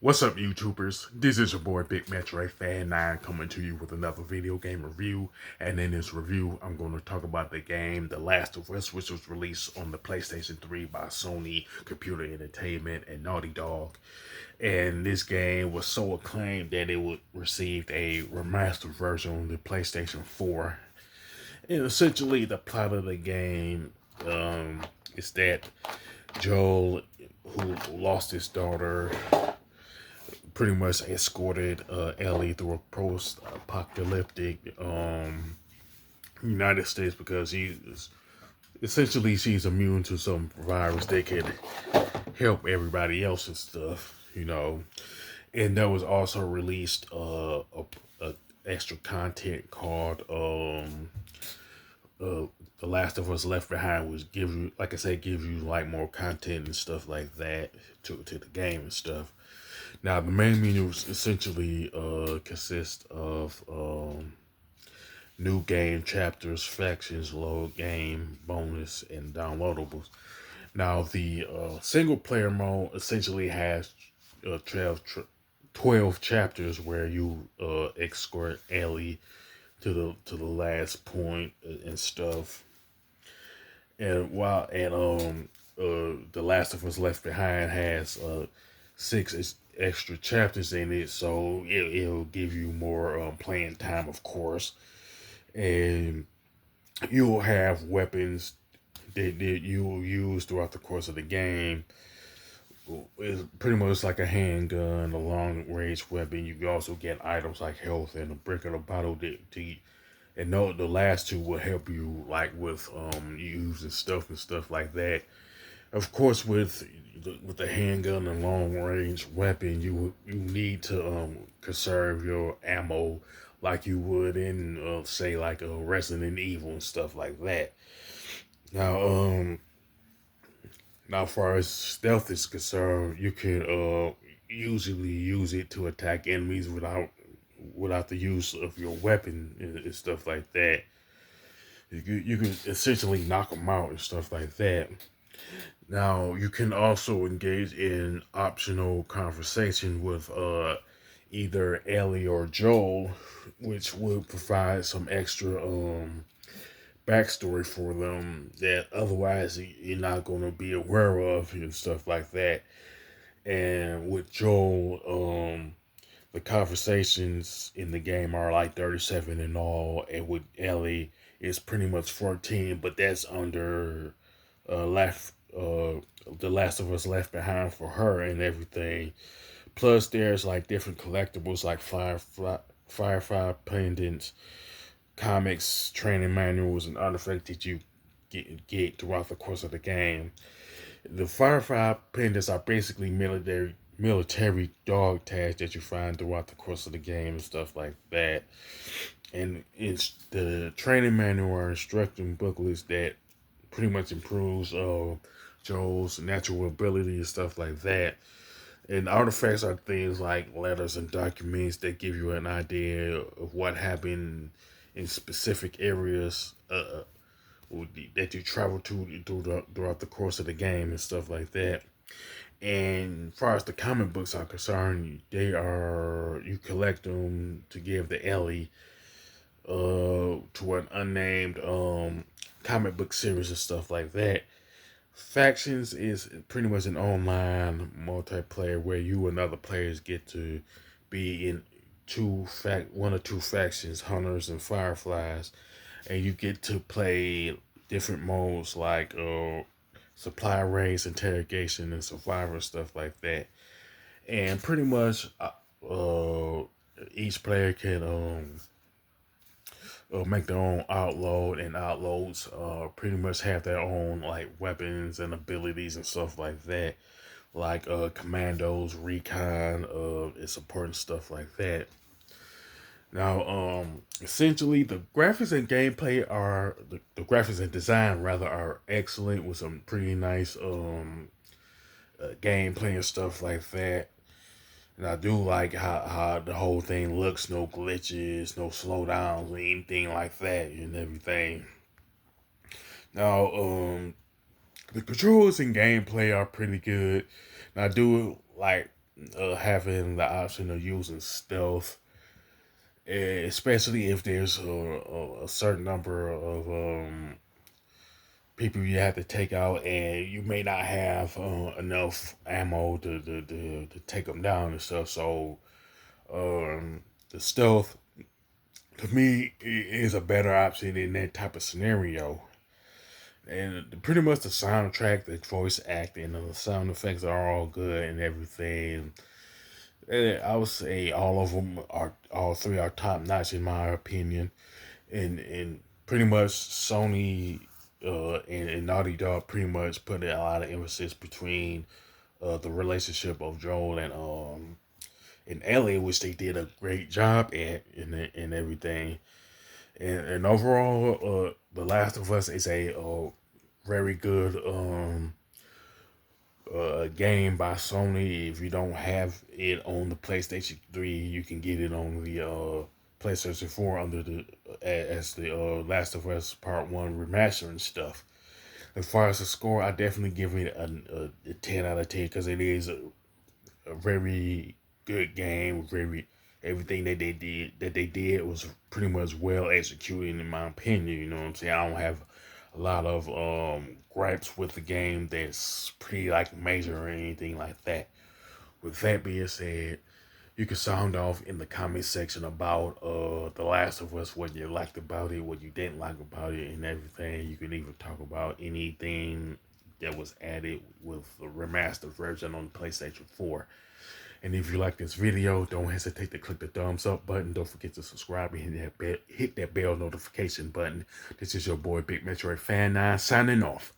What's up, YouTubers? This is your boy Big Metro Fan 9 coming to you with another video game review. And in this review, I'm going to talk about the game The Last of Us, which was released on the PlayStation 3 by Sony Computer Entertainment and Naughty Dog. And this game was so acclaimed that it would receive a remastered version on the PlayStation 4. And essentially, the plot of the game is that Joel, who lost his daughter, pretty much escorted Ellie through a post-apocalyptic United States because she's immune to some virus that could help everybody else and stuff. And there was also released a extra content called The Last of Us Left Behind, which gives you, like I said, gives you like more content and stuff like that to the game and stuff. Now, the main menu essentially consists of new game chapters, factions, load game, bonus, and downloadables. Now, the single player mode essentially has 12 chapters where you escort Ellie to the last point and stuff. And The Last of Us Left Behind has 6 extra chapters in it, so it'll give you more playing time, of course. And you'll have weapons that you will use throughout the course of the game. It's pretty much like a handgun, a long range weapon. You can also get items like health and a brick of the bottle and the last two will help you like with using stuff and stuff like that. Of course, with the handgun and long range weapon, you need to conserve your ammo like you would in say like a Resident Evil and stuff like that. Now, as far as stealth is concerned, you can usually use it to attack enemies without the use of your weapon and stuff like that. You can essentially knock them out and stuff like that. Now, you can also engage in optional conversation with either Ellie or Joel, which will provide some extra backstory for them that otherwise you're not going to be aware of and stuff like that. And with Joel, the conversations in the game are like 37 in all, and with Ellie, it's pretty much 14, but that's under The Last of Us Left Behind for her and everything. Plus, there's like different collectibles like Firefly pendants, comics, training manuals, and artifacts that you get throughout the course of the game. The Firefly pendants are basically military dog tags that you find throughout the course of the game and stuff like that. And it's the training manual or instruction booklets that pretty much improves Joel's natural ability and stuff like that. And artifacts are things like letters and documents that give you an idea of what happened in specific areas that you travel to throughout the course of the game and stuff like that. And as far as the comic books are concerned, you collect them to give to Ellie to an unnamed comic book series and stuff like that. Factions is pretty much an online multiplayer where you and other players get to be in one or two factions, hunters and fireflies, and you get to play different modes like supply raids, interrogation, and survivor stuff like that. And pretty much each player can make their own outload, and outloads pretty much have their own like weapons and abilities and stuff like that, like commandos, recon, and support and stuff like that. Now, essentially, the graphics and gameplay are the graphics and design rather are excellent with some pretty nice gameplay and stuff like that. And I do like how the whole thing looks, no glitches, no slowdowns, or anything like that, and everything. Now, the controls and gameplay are pretty good. And I do like having the option of using stealth, especially if there's a certain number of people you have to take out, and you may not have enough ammo to take them down and stuff. So the stealth, to me, is a better option in that type of scenario. And pretty much the soundtrack, the voice acting, and the sound effects are all good and everything. And I would say all of them are, all three are top notch in my opinion. And pretty much Sony and Naughty Dog pretty much put a lot of emphasis between the relationship of Joel and Ellie, which they did a great job at and everything. And overall, The Last of Us is a very good game by Sony. If you don't have it on the PlayStation 3, you can get it on the PlayStation 4 under the as the Last of Us Part 1 remaster and stuff. As far as the score, I definitely give it a 10 out of 10 because it is a very good game. Very everything that they did was pretty much well executed in my opinion. You know what I'm saying? I don't have a lot of gripes with the game that's pretty like major or anything like that. With that being said, you can sound off in the comment section about The Last of Us, what you liked about it, what you didn't like about it, and everything. You can even talk about anything that was added with the remastered version on PlayStation 4. And if you like this video, don't hesitate to click the thumbs up button. Don't forget to subscribe and hit that bell notification button. This is your boy Big Metroid Fan 9 signing off.